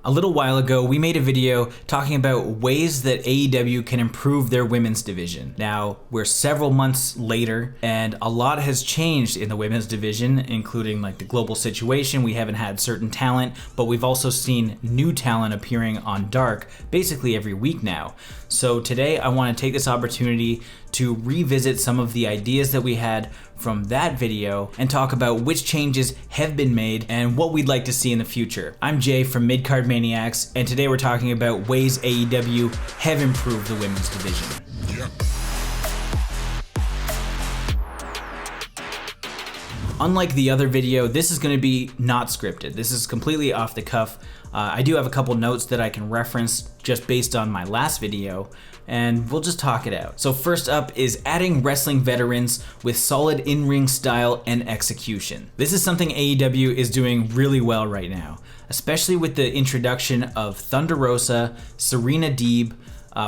A little while ago, we made a video talking about ways that AEW can improve their women's division. Now, we're several months later, and a lot has changed in the women's division, including like the global situation. We haven't had certain talent, but we've also seen new talent appearing on Dark basically every week now. So today, I want to take this opportunity to revisit some of the ideas that we had from that video and talk about which changes have been made and what we'd like to see in the future. I'm Jay from Midcard Maniacs, and today we're talking about ways AEW have improved the women's division. Unlike the other video, this is going to be not scripted. This is completely off the cuff. I do have a couple notes that I can reference just based on my last video, and we'll just talk it out. So first up is adding wrestling veterans with solid in-ring style and execution. This is something AEW is doing really well right now, especially with the introduction of Thunder Rosa, Serena Deeb,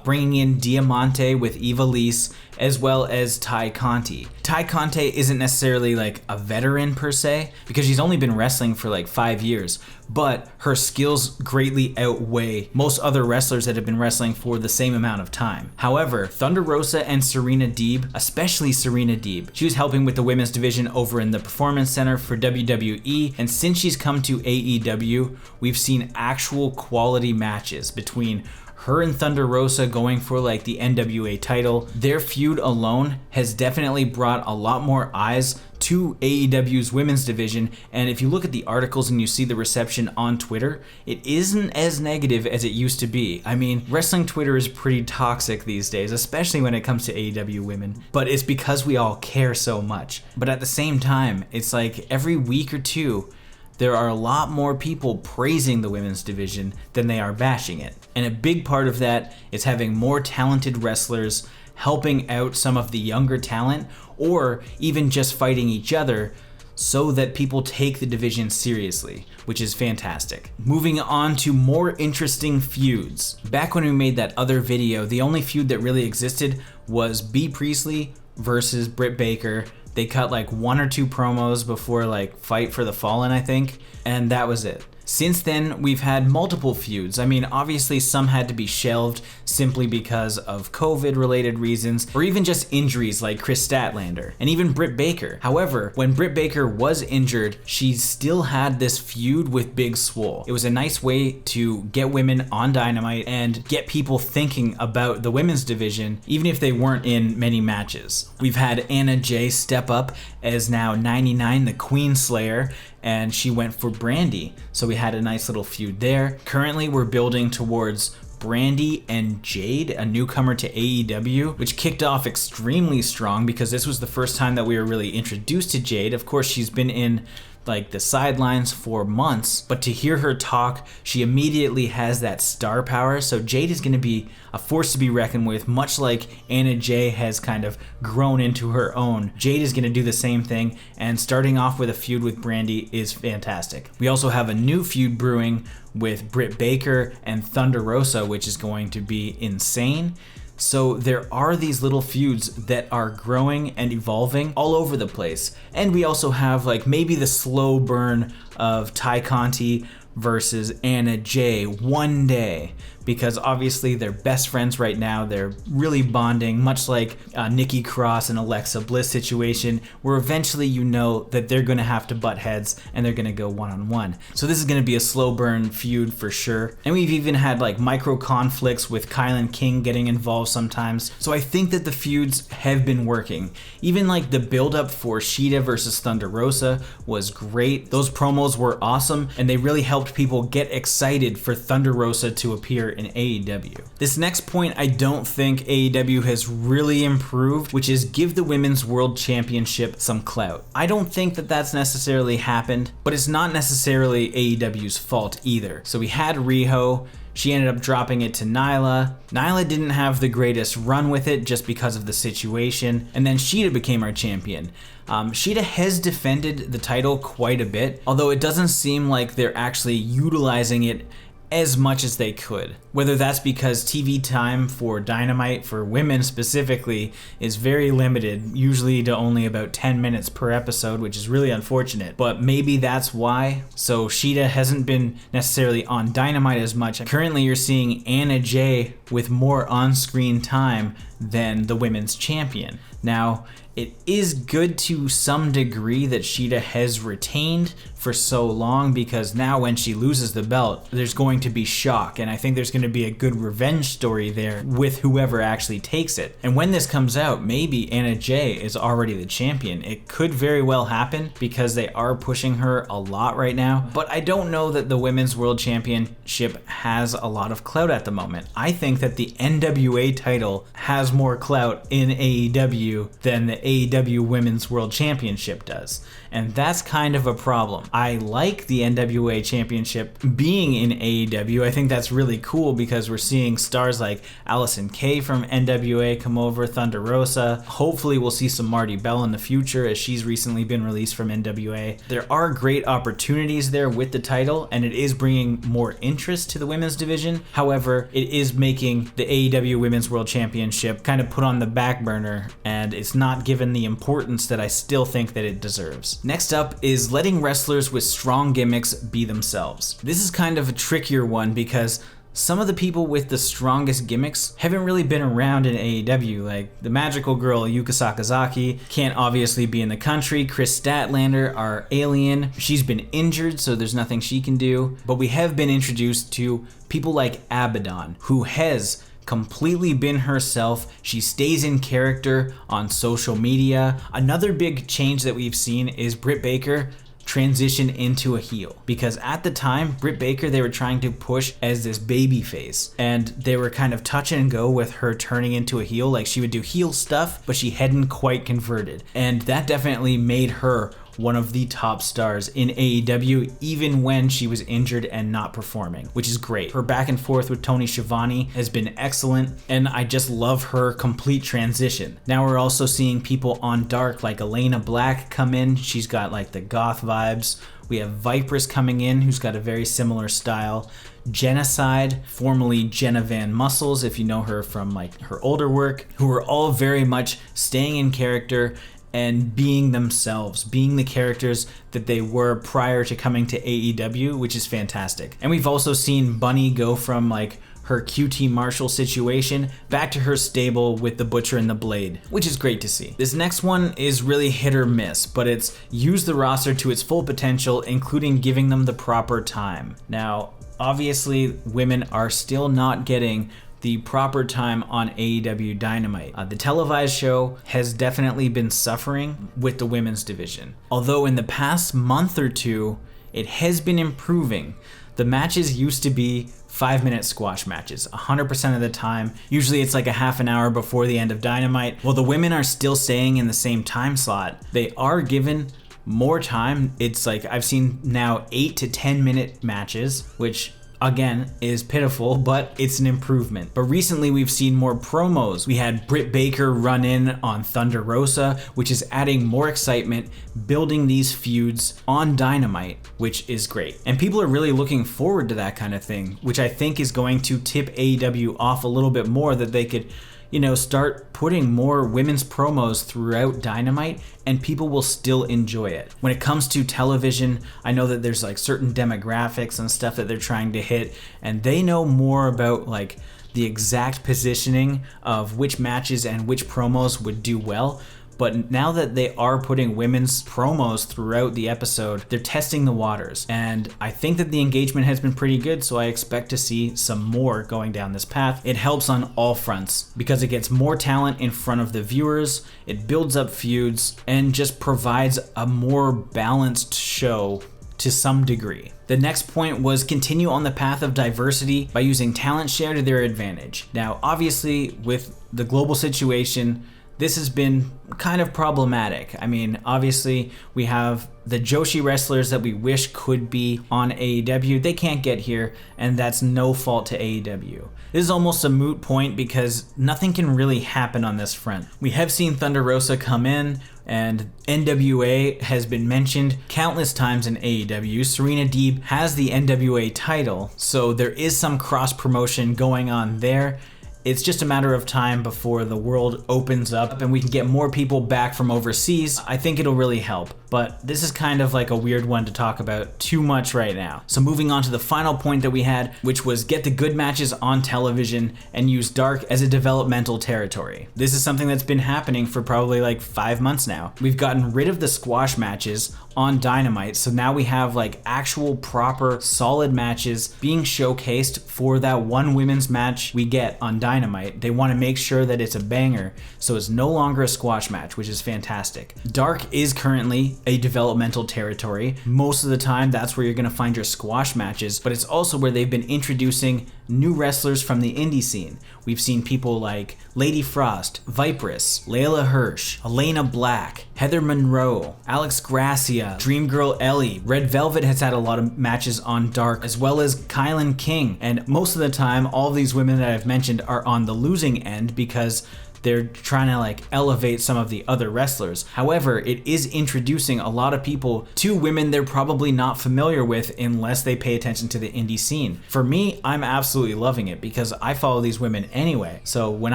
bringing in Diamante with Ivelisse, as well as Ty Conti. Ty Conti isn't necessarily like a veteran per se, because she's only been wrestling for like 5 years, but her skills greatly outweigh most other wrestlers that have been wrestling for the same amount of time. However, Thunder Rosa and Serena Deeb, especially Serena Deeb, she was helping with the women's division over in the Performance Center for WWE, and since she's come to AEW, we've seen actual quality matches between her and Thunder Rosa going for like the NWA title. Their feud alone has definitely brought a lot more eyes to AEW's women's division, and if you look at the articles and you see the reception on Twitter, it isn't as negative as it used to be. I mean, wrestling Twitter is pretty toxic these days, especially when it comes to AEW women, but it's because we all care so much. But at the same time, it's like every week or two, there are a lot more people praising the women's division than they are bashing it. And a big part of that is having more talented wrestlers helping out some of the younger talent, or even just fighting each other so that people take the division seriously, which is fantastic. Moving on to more interesting feuds. Back when we made that other video, the only feud that really existed was Bea Priestley versus Britt Baker. They cut like 1 or 2 promos before like Fight for the Fallen, I think, and that was it. Since then, we've had multiple feuds. I mean, obviously some had to be shelved simply because of COVID-related reasons, or even just injuries like Chris Statlander, and even Britt Baker. However, when Britt Baker was injured, she still had this feud with Big Swole. It was a nice way to get women on Dynamite and get people thinking about the women's division, even if they weren't in many matches. We've had Anna Jay step up as now 99 the Queen Slayer, and she went for Brandy. So we had a nice little feud there. Currently, we're building towards Brandy and Jade, a newcomer to AEW, which kicked off extremely strong because this was the first time that we were really introduced to Jade. Of course, she's been in like the sidelines for months, but to hear her talk, she immediately has that star power. So Jade is going to be a force to be reckoned with, much like Anna Jay has kind of grown into her own. Jade is going to do the same thing, and starting off with a feud with Brandy is fantastic. We also have a new feud brewing with Britt Baker and Thunder Rosa, which is going to be insane. So there are these little feuds that are growing and evolving all over the place. And we also have like maybe the slow burn of Ty Conti versus Anna Jay one day, because obviously they're best friends right now. They're really bonding, much like Nikki Cross and Alexa Bliss situation, where eventually you know that they're going to have to butt heads and they're going to go one-on-one. So this is going to be a slow burn feud for sure. And we've even had like micro conflicts with Kylan King getting involved sometimes. So I think that the feuds have been working. Even like the build up for Shida versus Thunder Rosa was great. Those promos were awesome, and they really helped people get excited for Thunder Rosa to appear in AEW. This next point I don't think AEW has really improved, which is give the Women's World Championship some clout. I don't think that that's necessarily happened, but it's not necessarily AEW's fault either. So we had Riho. She ended up dropping it to Nyla. Nyla didn't have the greatest run with it just because of the situation, and then Shida became our champion. Shida has defended the title quite a bit, although it doesn't seem like they're actually utilizing it as much as they could. Whether that's because TV time for Dynamite, for women specifically, is very limited, usually to only about 10 minutes per episode, which is really unfortunate, but maybe that's why. So Shida hasn't been necessarily on Dynamite as much. Currently you're seeing Anna Jay with more on-screen time than the women's champion. Now, it is good to some degree that Shida has retained for so long, because now when she loses the belt, there's going to be shock, and I think there's going to be a good revenge story there with whoever actually takes it. And when this comes out, maybe Anna Jay is already the champion. It could very well happen because they are pushing her a lot right now, but I don't know that the Women's World Championship has a lot of clout at the moment. I think that the NWA title has more clout in AEW than the AEW Women's World Championship does, and that's kind of a problem. I like the NWA Championship being in AEW. I think that's really cool because we're seeing stars like Allison Kay from NWA come over, Thunder Rosa. Hopefully we'll see some Marty Bell in the future, as she's recently been released from NWA. There are great opportunities there with the title, and it is bringing more interest to the women's division. However, it is making the AEW Women's World Championship kind of put on the back burner, and it's not given the importance that I still think that it deserves. Next up is letting wrestlers with strong gimmicks be themselves. This is kind of a trickier one because some of the people with the strongest gimmicks haven't really been around in AEW, like the magical girl Yuka Sakazaki can't obviously be in the country. Chris Statlander, our alien, she's been injured, so there's nothing she can do. But we have been introduced to people like Abaddon, who has completely been herself. She stays in character on social media. Another big change that we've seen is Britt Baker transition into a heel, because at the time Britt Baker, they were trying to push as this baby face, and they were kind of touch and go with her turning into a heel. Like, she would do heel stuff, but she hadn't quite converted, and that definitely made her one of the top stars in AEW, even when she was injured and not performing, which is great. Her back and forth with Tony Schiavone has been excellent, and I just love her complete transition. Now we're also seeing people on Dark like Elena Black come in. She's got like the goth vibes. We have Vipress coming in, who's got a very similar style. Genocide, formerly Jenna Van Muscles, if you know her from like her older work, who are all very much staying in character and being themselves, being the characters that they were prior to coming to AEW, which is fantastic. And we've also seen Bunny go from like her QT Marshall situation back to her stable with the Butcher and the Blade, which is great to see. This next one is really hit or miss, but it's use the roster to its full potential, including giving them the proper time. Now, obviously, women are still not getting the proper time on AEW Dynamite. The televised show has definitely been suffering with the women's division. Although in the past month or two, it has been improving. The matches used to be 5-minute squash matches 100% of the time. Usually it's like a half an hour before the end of Dynamite. While the women are still staying in the same time slot, they are given more time. It's like I've seen now 8 to 10 minute matches, which again is pitiful, but it's an improvement. But recently we've seen more promos. We had Britt Baker run in on Thunder Rosa, which is adding more excitement, building these feuds on Dynamite, which is great. And people are really looking forward to that kind of thing, which I think is going to tip AEW off a little bit more, that they could, you know, start putting more women's promos throughout Dynamite and people will still enjoy it. When it comes to television, I know that there's like certain demographics and stuff that they're trying to hit, and they know more about like the exact positioning of which matches and which promos would do well. But now that they are putting women's promos throughout the episode, they're testing the waters. And I think that the engagement has been pretty good, so I expect to see some more going down this path. It helps on all fronts because it gets more talent in front of the viewers, it builds up feuds, and just provides a more balanced show to some degree. The next point was continue on the path of diversity by using talent share to their advantage. Now, obviously, with the global situation, this has been kind of problematic. I mean, obviously we have the Joshi wrestlers that we wish could be on AEW. They can't get here, and that's no fault to AEW. This is almost a moot point because nothing can really happen on this front. We have seen Thunder Rosa come in, and NWA has been mentioned countless times in AEW. Serena Deeb has the NWA title, so there is some cross promotion going on there. It's just a matter of time before the world opens up and we can get more people back from overseas. I think it'll really help, but this is kind of like a weird one to talk about too much right now. So moving on to the final point that we had, which was get the good matches on television and use Dark as a developmental territory. This is something that's been happening for probably like 5 months now. We've gotten rid of the squash matches on Dynamite, so now we have like actual proper solid matches being showcased for that one women's match we get on Dynamite. They want to make sure that it's a banger, so it's no longer a squash match, which is fantastic. Dark is currently a developmental territory. Most of the time that's where you're going to find your squash matches, but it's also where they've been introducing new wrestlers from the indie scene. We've seen people like Lady Frost, Viperous, Layla Hirsch, Elena Black, Heather Monroe, Alex Gracia, Dream Girl Ellie. Red Velvet has had a lot of matches on Dark, as well as Kylan King. And most of the time, all of these women that I've mentioned are on the losing end because they're trying to like elevate some of the other wrestlers. However, it is introducing a lot of people to women they're probably not familiar with unless they pay attention to the indie scene. For me, I'm absolutely loving it because I follow these women anyway. So when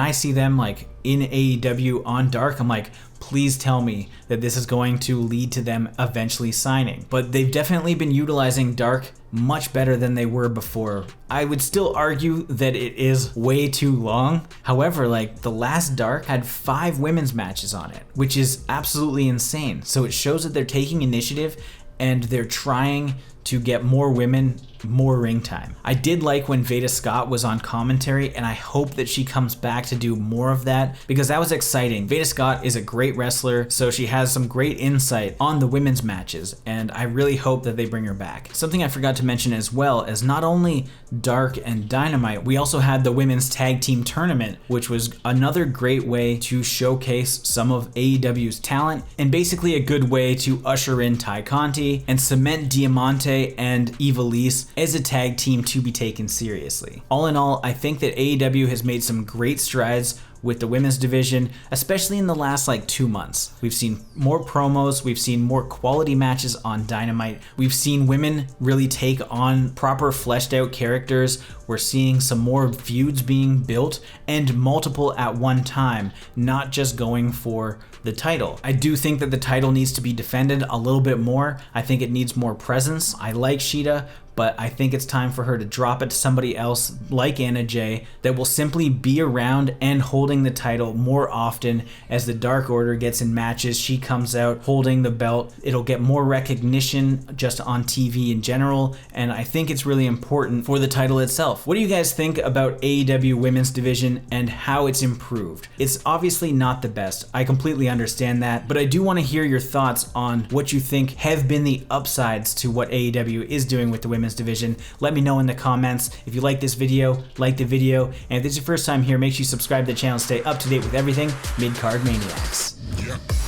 I see them like in AEW on Dark, I'm like, please tell me that this is going to lead to them eventually signing. But they've definitely been utilizing Dark much better than they were before. I would still argue that it is way too long. However, like the last Dark had 5 women's matches on it, which is absolutely insane. So it shows that they're taking initiative and they're trying to get more women more ring time. I did like when Veda Scott was on commentary, and I hope that she comes back to do more of that because that was exciting. Veda Scott is a great wrestler, so she has some great insight on the women's matches, and I really hope that they bring her back. Something I forgot to mention as well is not only Dark and Dynamite, we also had the women's tag team tournament, which was another great way to showcase some of AEW's talent and basically a good way to usher in Ty Conti and cement Diamante and Ivelisse as a tag team to be taken seriously. All in all, I think that AEW has made some great strides with the women's division, especially in the last like 2 months. We've seen more promos, we've seen more quality matches on Dynamite, we've seen women really take on proper fleshed out characters, we're seeing some more feuds being built and multiple at one time, not just going for the title. I do think that the title needs to be defended a little bit more. I think it needs more presence. I like Shida, but I think it's time for her to drop it to somebody else like Anna Jay that will simply be around and holding the title more often as the Dark Order gets in matches. She comes out holding the belt. It'll get more recognition just on TV in general, and I think it's really important for the title itself. What do you guys think about AEW Women's Division and how it's improved? It's obviously not the best. I completely understand that, but I do want to hear your thoughts on what you think have been the upsides to what AEW is doing with the women's division. Let me know in the comments. If you like this video, like the video, and if this is your first time here, make sure you subscribe to the channel to stay up to date with everything Midcard Maniacs.